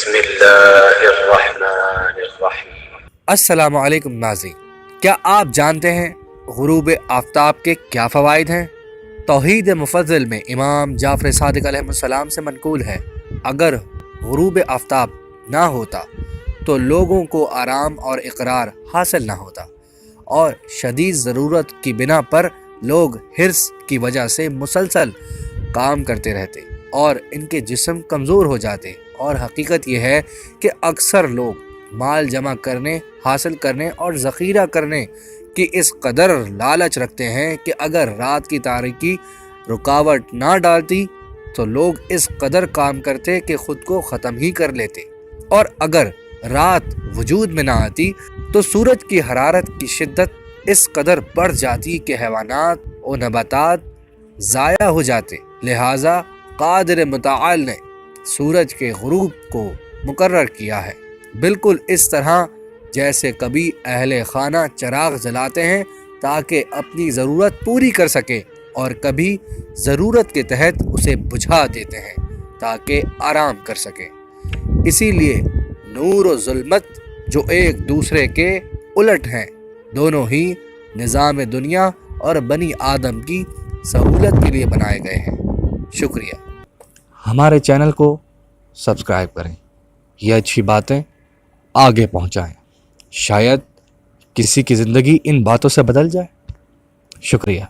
بسم اللہ الرحمن الرحیم۔ السلام علیکم ناظرین، کیا آپ جانتے ہیں غروب آفتاب کے کیا فوائد ہیں؟ توحید مفضل میں امام جعفر صادق علیہ السلام سے منقول ہے، اگر غروب آفتاب نہ ہوتا تو لوگوں کو آرام اور اقرار حاصل نہ ہوتا، اور شدید ضرورت کی بنا پر لوگ حرص کی وجہ سے مسلسل کام کرتے رہتے اور ان کے جسم کمزور ہو جاتے۔ اور حقیقت یہ ہے کہ اکثر لوگ مال جمع کرنے، حاصل کرنے اور ذخیرہ کرنے کی اس قدر لالچ رکھتے ہیں کہ اگر رات کی تاریکی رکاوٹ نہ ڈالتی تو لوگ اس قدر کام کرتے کہ خود کو ختم ہی کر لیتے، اور اگر رات وجود میں نہ آتی تو سورج کی حرارت کی شدت اس قدر بڑھ جاتی کہ حیوانات و نباتات ضائع ہو جاتے۔ لہٰذا قادر متعال نے سورج کے غروب کو مقرر کیا ہے، بالکل اس طرح جیسے کبھی اہل خانہ چراغ جلاتے ہیں تاکہ اپنی ضرورت پوری کر سکے، اور کبھی ضرورت کے تحت اسے بجھا دیتے ہیں تاکہ آرام کر سکے۔ اسی لیے نور و ظلمت جو ایک دوسرے کے الٹ ہیں، دونوں ہی نظام دنیا اور بنی آدم کی سہولت کے لیے بنائے گئے ہیں۔ شکریہ۔ ہمارے چینل کو سبسکرائب کریں، یہ اچھی باتیں آگے پہنچائیں، شاید کسی کی زندگی ان باتوں سے بدل جائے۔ شکریہ۔